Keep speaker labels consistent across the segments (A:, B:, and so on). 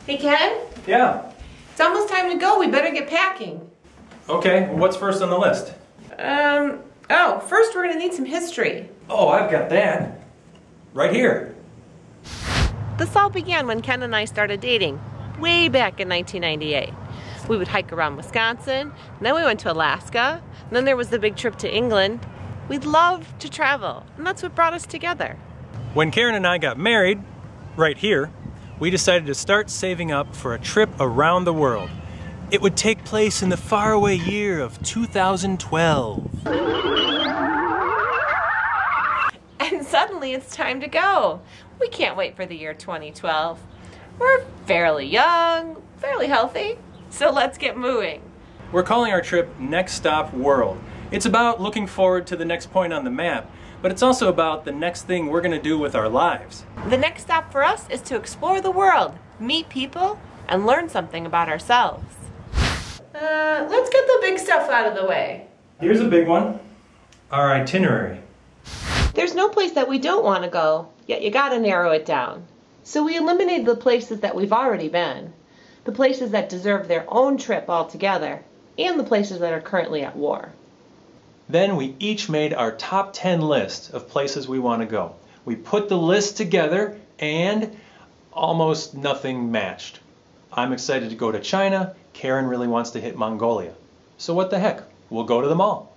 A: Hey Ken?
B: Yeah.
A: It's almost time to go. We better get packing.
B: Okay, well, what's first on the list?
A: First we're gonna need some history.
B: Oh, I've got that. Right here.
C: This all began when Ken and I started dating, way back in 1998. We would hike around Wisconsin, and then we went to Alaska, and then there was the big trip to England. We'd love to travel, and that's what brought us together.
B: When Karen and I got married, right here, we decided to start saving up for a trip around the world. It would take place in the faraway year of 2012.
C: And suddenly it's time to go. We can't wait for the year 2012. We're fairly young, fairly healthy, so let's get moving.
B: We're calling our trip Next Stop World. It's about looking forward to the next point on the map, but it's also about the next thing we're going to do with our lives.
C: The next stop for us is to explore the world, meet people, and learn something about ourselves.
A: Let's get the big stuff out of the way.
B: Here's a big one. Our itinerary.
C: There's no place that we don't want to go, yet you gotta narrow it down. So we eliminated the places that we've already been, the places that deserve their own trip altogether, and the places that are currently at war.
B: Then we each made our top 10 list of places we want to go. We put the list together and almost nothing matched. I'm excited to go to China. Karen really wants to hit Mongolia. So what the heck? We'll go to them all.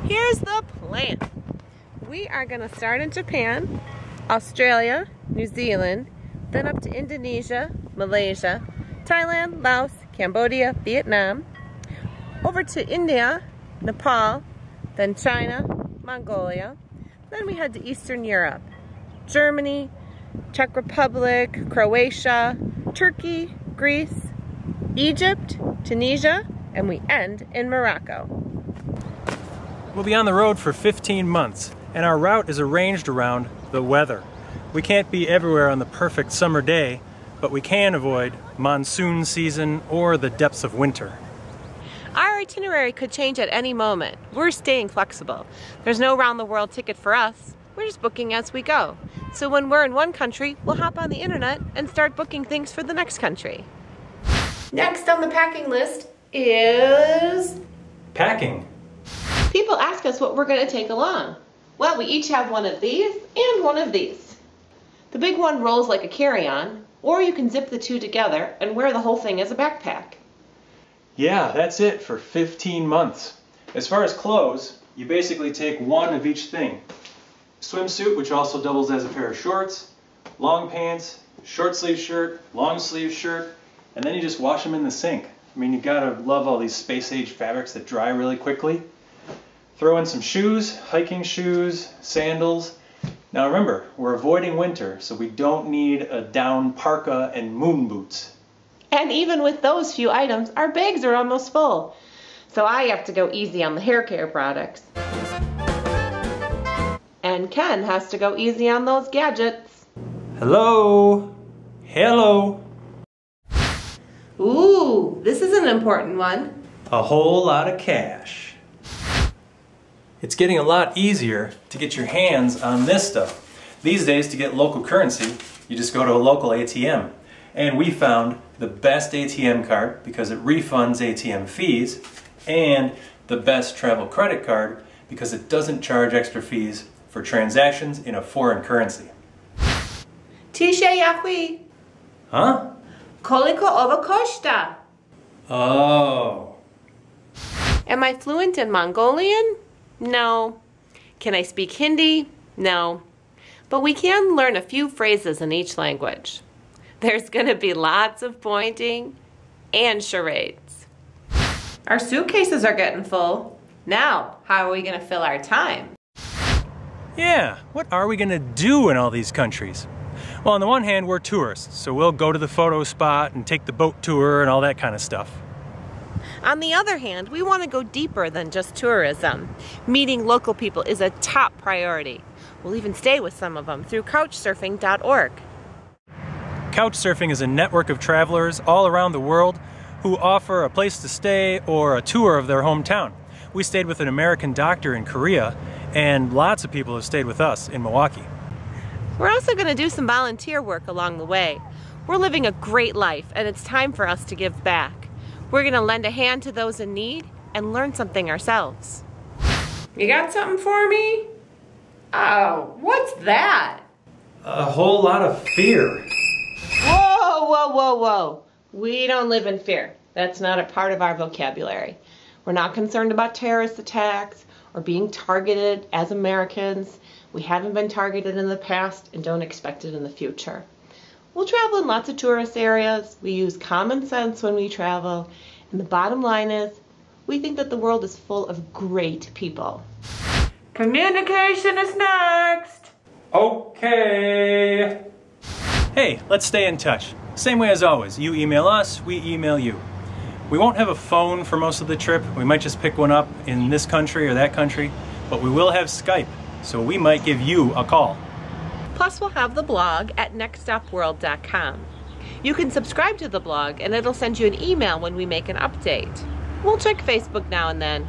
C: Here's the plan. We are gonna start in Japan, Australia, New Zealand, then up to Indonesia, Malaysia, Thailand, Laos, Cambodia, Vietnam, over to India, Nepal, then China, Mongolia, then we head to Eastern Europe, Germany, Czech Republic, Croatia, Turkey, Greece, Egypt, Tunisia, and we end in Morocco.
B: We'll be on the road for 15 months, and our route is arranged around the weather. We can't be everywhere on the perfect summer day, but we can avoid monsoon season or the depths of winter.
C: Our itinerary could change at any moment. We're staying flexible. There's no round-the-world ticket for us. We're just booking as we go. So when we're in one country, we'll hop on the internet and start booking things for the next country.
A: Next on the packing list is...
B: Packing.
C: People ask us what we're going to take along. Well, we each have one of these and one of these. The big one rolls like a carry-on, or you can zip the two together and wear the whole thing as a backpack.
B: Yeah, that's it for 15 months. As far as clothes, you basically take one of each thing. Swimsuit, which also doubles as a pair of shorts, long pants, short sleeve shirt, long sleeve shirt, and then you just wash them in the sink. I mean, you gotta love all these space-age fabrics that dry really quickly. Throw in some shoes, hiking shoes, sandals. Now remember, we're avoiding winter, so we don't need a down parka and moon boots.
C: And even with those few items, our bags are almost full. So I have to go easy on the hair care products. And Ken has to go easy on those gadgets.
B: Hello? Hello?
A: Ooh, this is an important one.
B: A whole lot of cash. It's getting a lot easier to get your hands on this stuff. These days, to get local currency, you just go to a local ATM. And we found the best ATM card because it refunds ATM fees, and the best travel credit card because it doesn't charge extra fees for transactions in a foreign currency.
A: Tisha yahui.
B: Huh?
A: Koliko ovo koszta?
B: Oh.
C: Am I fluent in Mongolian? No. Can I speak Hindi? No. But we can learn a few phrases in each language. There's going to be lots of pointing and charades.
A: Our suitcases are getting full. Now, how are we going to fill our time?
B: Yeah, what are we gonna do in all these countries? Well, on the one hand, we're tourists, so we'll go to the photo spot and take the boat tour and all that kind of stuff.
C: On the other hand, we want to go deeper than just tourism. Meeting local people is a top priority. We'll even stay with some of them through couchsurfing.org.
B: Couchsurfing is a network of travelers all around the world who offer a place to stay or a tour of their hometown. We stayed with an American doctor in Korea, and lots of people have stayed with us in Milwaukee.
C: We're also going to do some volunteer work along the way. We're living a great life, and it's time for us to give back. We're going to lend a hand to those in need and learn something ourselves.
A: You got something for me? Oh, what's that?
B: A whole lot of fear.
C: Whoa, whoa, whoa, whoa. We don't live in fear. That's not a part of our vocabulary. We're not concerned about terrorist attacks or being targeted as Americans. We haven't been targeted in the past and don't expect it in the future. We'll travel in lots of tourist areas. We use common sense when we travel. And the bottom line is, we think that the world is full of great people.
A: Communication is next.
B: Okay. Hey, let's stay in touch. Same way as always. You email us, we email you. We won't have a phone for most of the trip. We might just pick one up in this country or that country, but we will have Skype, so we might give you a call.
C: Plus, we'll have the blog at nextstopworld.com. You can subscribe to the blog and it'll send you an email when we make an update. We'll check Facebook now and then,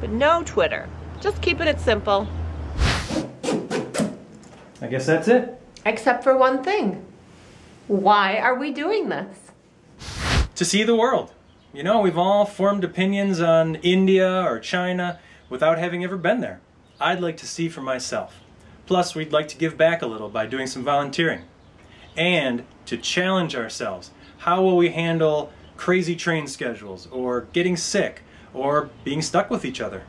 C: but no Twitter. Just keeping it simple.
B: I guess that's it.
A: Except for one thing. Why are we doing this?
B: To see the world. You know, we've all formed opinions on India or China without having ever been there. I'd like to see for myself. Plus, we'd like to give back a little by doing some volunteering. And to challenge ourselves. How will we handle crazy train schedules, or getting sick, or being stuck with each other?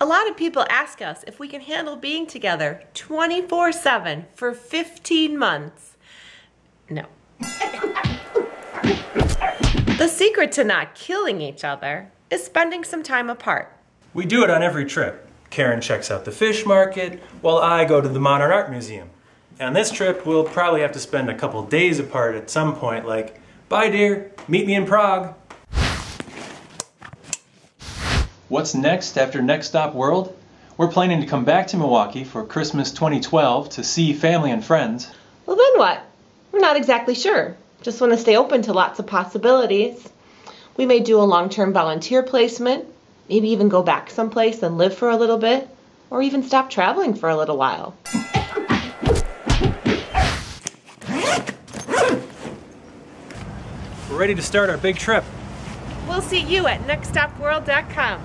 C: A lot of people ask us if we can handle being together 24/7 for 15 months. No. The secret to not killing each other is spending some time apart.
B: We do it on every trip. Karen checks out the fish market, while I go to the Modern Art Museum. On this trip, we'll probably have to spend a couple days apart at some point, like, bye dear, meet me in Prague. What's next after Next Stop World? We're planning to come back to Milwaukee for Christmas 2012 to see family and friends.
C: Well, then what? We're not exactly sure. Just want to stay open to lots of possibilities. We may do a long-term volunteer placement, maybe even go back someplace and live for a little bit, or even stop traveling for a little while.
B: We're ready to start our big trip.
C: We'll see you at nextstopworld.com.